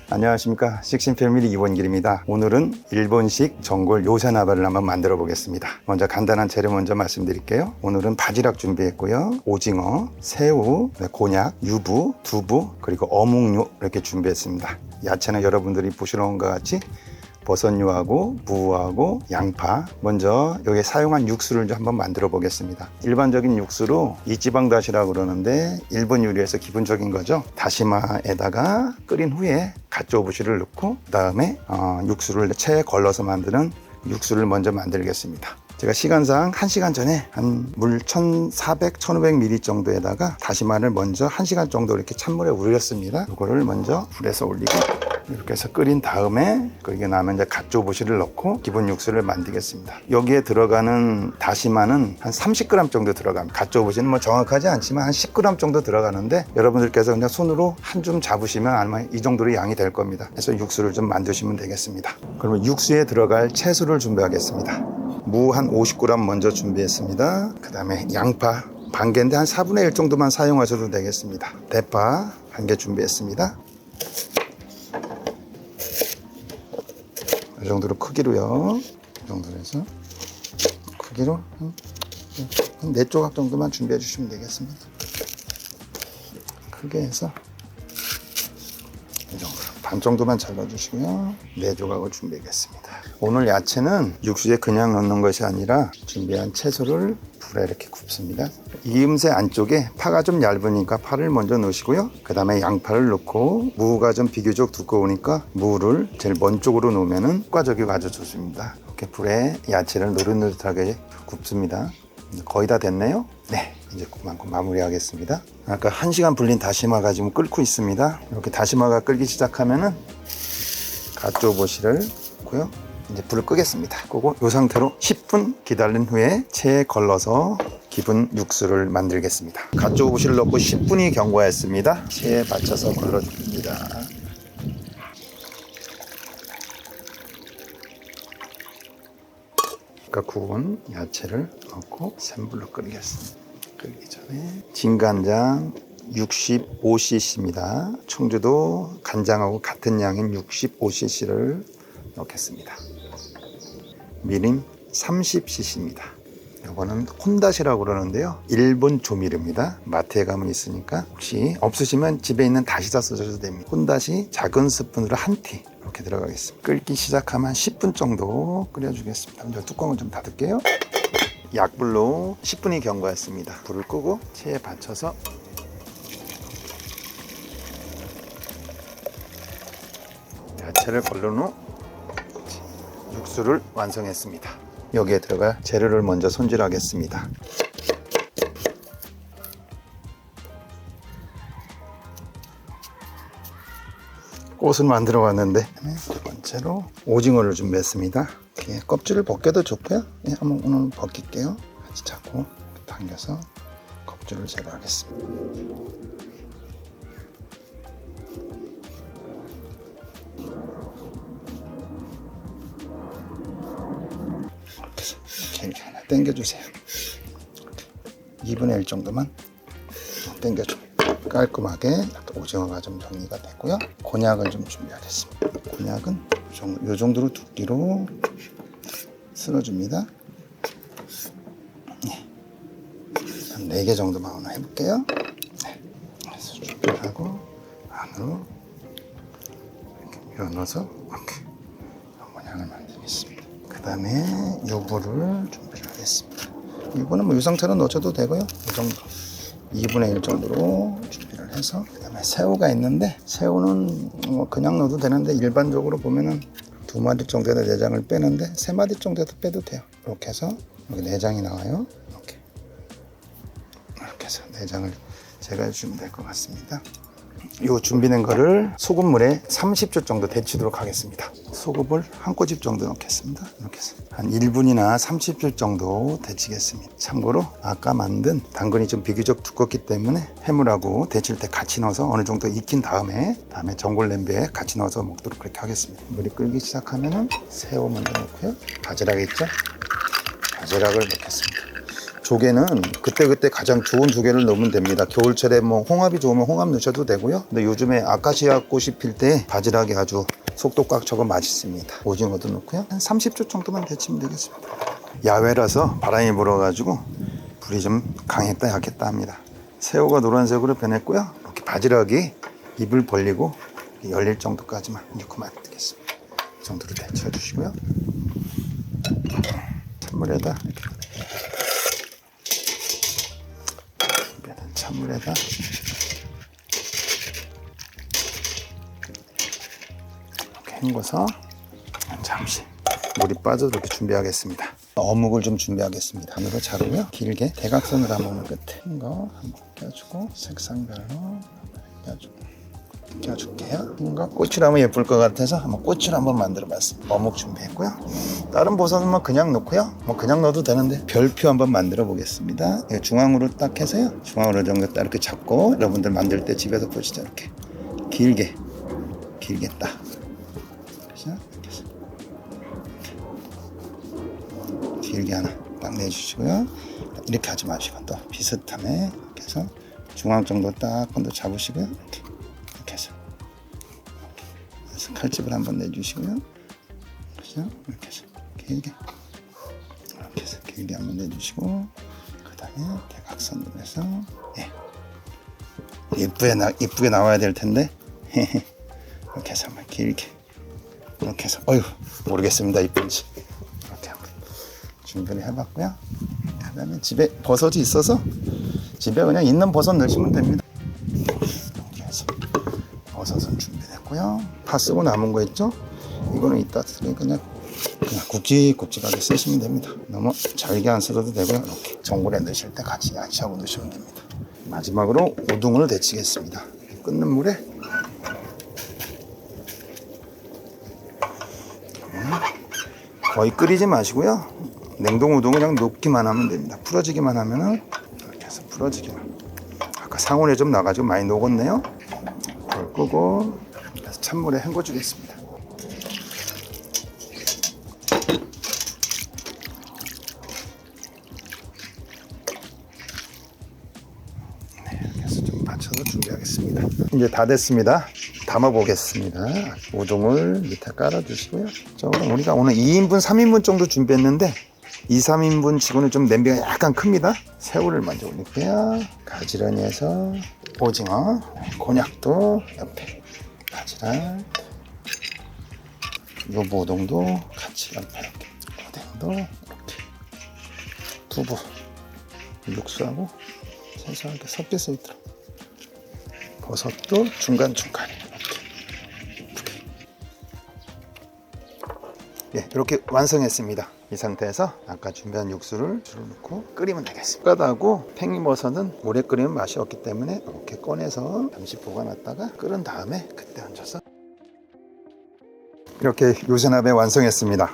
안녕하십니까, 식신패밀리 이원길입니다. 오늘은 일본식 전골 요새나베를 한번 만들어 보겠습니다. 먼저 간단한 재료 먼저 말씀드릴게요. 오늘은 바지락 준비했고요, 오징어, 새우, 곤약, 유부, 두부, 그리고 어묵류 이렇게 준비했습니다. 야채는 여러분들이 보시는 것 같이 버섯류하고 무하고 양파, 먼저 여기에 사용한 육수를 좀 한번 만들어 보겠습니다. 일반적인 육수로 이지방다시라고 그러는데 일본 요리에서 기본적인 거죠. 다시마에다가 끓인 후에 갓조부시를 넣고 그 다음에 육수를 체에 걸러서 만드는 육수를 먼저 만들겠습니다. 제가 시간상 1시간 전에 한 물 1400, 1500ml 정도에다가 다시마를 먼저 1시간 정도 이렇게 찬물에 우렸습니다. 이거를 먼저 불에서 올리고 이렇게 해서 끓인 다음에 끓이고 나면 이제 갓조부시를 넣고 기본 육수를 만들겠습니다. 여기에 들어가는 다시마는 한 30g 정도 들어갑니다. 갓조부시는 뭐 정확하지 않지만 한 10g 정도 들어가는데 여러분들께서 그냥 손으로 한 줌 잡으시면 아마 이 정도로 양이 될 겁니다. 그래서 육수를 좀 만드시면 되겠습니다. 그러면 육수에 들어갈 채소를 준비하겠습니다. 무 한 50g 먼저 준비했습니다. 그 다음에 양파 반 개인데 한 4분의 1 정도만 사용하셔도 되겠습니다. 대파 한 개 준비했습니다. 이 정도로 크기로요. 이 정도로 해서 크기로 한 4조각 정도만 준비해 주시면 되겠습니다. 크게 해서 이 정도로 반 정도만 잘라주시고요. 4조각을 준비하겠습니다. 오늘 야채는 육수에 그냥 넣는 것이 아니라 준비한 채소를 불에 이렇게 굽습니다. 이음새 안쪽에 파가 좀 얇으니까 파를 먼저 넣으시고요. 그 다음에 양파를 넣고 무가 좀 비교적 두꺼우니까 무를 제일 먼 쪽으로 놓으면 효과적이 아주 좋습니다. 이렇게 불에 야채를 노릇노릇하게 굽습니다. 거의 다 됐네요. 네, 이제 그만큼 마무리하겠습니다. 아까 1시간 불린 다시마가 지금 끓고 있습니다. 이렇게 다시마가 끓기 시작하면은 갓조부시를 넣고요. 이제 불을 끄겠습니다. 끄고 이 상태로 10분 기다린 후에 체에 걸러서 기본 육수를 만들겠습니다. 갓조부시를 넣고 10분이 경과했습니다. 체에 맞춰서 걸러줍니다. 아까 구운 야채를 넣고 센 불로 끓이겠습니다. 끓기 전에 진간장 65cc입니다. 청주도 간장하고 같은 양인 65cc를 넣겠습니다. 미림 30cc입니다. 이거는 혼다시라고 그러는데요. 일본 조미료입니다. 마트에 가면 있으니까 혹시 없으시면 집에 있는 다시다 쓰셔도 됩니다. 혼다시 작은 스푼으로 한 티 이렇게 들어가겠습니다. 끓기 시작하면 10분 정도 끓여주겠습니다. 먼저 뚜껑을 좀 닫을게요. 약불로 10분이 경과했습니다. 불을 끄고 체에 받쳐서 야채를 걸른 후 육수를 완성했습니다. 여기에 들어갈 재료를 먼저 손질하겠습니다. 꽃을 만들어 왔는데 두 번째로 오징어를 준비했습니다. 껍질을 벗겨도 좋고요. 한번 오늘 벗길게요. 같이 잡고 당겨서 껍질을 제거하겠습니다. 이렇게 하나 당겨주세요. 2분의 1 정도만 당겨줘. 깔끔하게 오징어가 좀 정리가 됐고요. 곤약을 좀 준비하겠습니다. 곤약은 이 정도로 두께로 쓸어줍니다. 네. 한 4개 정도만 해볼게요. 네. 그래서 준비하고 안으로 이렇게 밀어 넣어서 이렇게 곤약을 만들겠습니다. 그 다음에 유부를 준비를 하겠습니다. 유부는 이 상태로 넣어줘도 되고요. 이 정도 2분의 1 정도로 준비를 해서 그 다음에 새우가 있는데 새우는 그냥 넣어도 되는데 일반적으로 보면은 2마디 정도의 내장을 빼는데 3마디 정도도 빼도 돼요. 이렇게 해서 여기 내장이 나와요. 이렇게 해서 내장을 제거해주시면 될 것 같습니다. 이 준비된 거를 소금물에 30초 정도 데치도록 하겠습니다. 소금을 한 꼬집 정도 넣겠습니다. 이렇게 해서 한 1분이나 30초 정도 데치겠습니다. 참고로 아까 만든 당근이 좀 비교적 두껍기 때문에 해물하고 데칠 때 같이 넣어서 어느 정도 익힌 다음에 전골 냄비에 같이 넣어서 먹도록 그렇게 하겠습니다. 물이 끓기 시작하면은 새우 먼저 넣고요. 바지락 있죠? 바지락을 넣겠습니다. 조개는 그때그때 가장 좋은 조개를 넣으면 됩니다. 겨울철에 뭐 홍합이 좋으면 홍합 넣으셔도 되고요. 근데 요즘에 아카시아 꽃이 필 때 바지락이 아주 속도 꽉 차고 맛있습니다. 오징어도 넣고요. 한 30초 정도만 데치면 되겠습니다. 야외라서 바람이 불어가지고 불이 좀 강했다 약했다 합니다. 새우가 노란색으로 변했고요. 이렇게 바지락이 입을 벌리고 열릴 정도까지만 넣고만 되겠습니다. 이 정도로 데쳐주시고요. 찬물에다 찬물에다 이렇게 헹궈서 잠시 물이 빠져도 이렇게 준비하겠습니다. 어묵을 좀 준비하겠습니다. 반으로 자르고요. 길게 대각선으로 한번 끝에 거 한번 껴주고 색상별로 껴줄게요. 뭔가 꽃으로 하면 예쁠 것 같아서 한번 꽃으로 한번 만들어봤습니다. 어묵 준비했고요. 다른 버섯은 뭐 그냥 넣고요. 뭐 그냥 넣어도 되는데 별표 한번 만들어 보겠습니다. 중앙으로 딱 해서요. 중앙으로 정도 딱 이렇게 잡고 여러분들 만들 때 집에서 보시죠. 이렇게 길게 딱. 그렇죠? 이렇게 해서 길게 하나 딱 내주시고요. 이렇게 하지 마시고 또 비슷하네. 이렇게 해서 중앙 정도 딱 한번 잡으시고요. 이렇게 해서 칼집을 한번 내주시고요. 그렇죠? 이렇게 해서 길게 이렇게 해서 길게 한번 내주시고 그 다음에 대각선으로 해서 이쁘게 나와야 될 텐데 이렇게 해서 한번 길게 이렇게 해서 모르겠습니다. 이쁜지 이렇게 한번 준비를 해봤고요. 그 다음에 집에 버섯이 있어서 집에 그냥 있는 버섯 넣으시면 됩니다. 이렇게 해서 버섯은 준비됐고요. 파 쓰고 남은 거 있죠? 이거는 이따 쓰니까 그냥 굵직굵직하게 쓰시면 됩니다. 너무 잘게 안 써도 되고요. 이렇게 전골에 넣으실 때 같이 야채하고 넣으시면 됩니다. 마지막으로 우동을 데치겠습니다. 끓는 물에 거의 끓이지 마시고요. 냉동 우동 그냥 녹기만 하면 됩니다. 풀어지기만 하면은 이렇게 해서 풀어지기만. 아까 상온에 좀 나가지고 많이 녹았네요. 불 끄고 찬물에 헹궈 주겠습니다. 이렇게 해서 좀 받쳐서 준비하겠습니다. 이제 다 됐습니다. 담아 보겠습니다. 우동을 밑에 깔아 주시고요. 그럼 우리가 오늘 2인분, 3인분 정도 준비했는데 2, 3인분 치고는 좀 냄비가 약간 큽니다. 새우를 먼저 올릴게요. 가지런히 해서 오징어, 곤약도 옆에 바지락, 요보동도 같이 옆에 이렇게 오뎅도 이렇게 두부, 육수하고 세수하게 섞여서 있도록 버섯도 중간중간 이렇게 완성했습니다. 이 상태에서 아까 준비한 육수를 넣고 끓이면 되겠습니다. 젓가락하고 팽이버섯은 오래 끓이면 맛이 없기 때문에 이렇게 꺼내서 잠시 보관했다가 끓은 다음에 그때 얹어서 이렇게 요새나베 완성했습니다.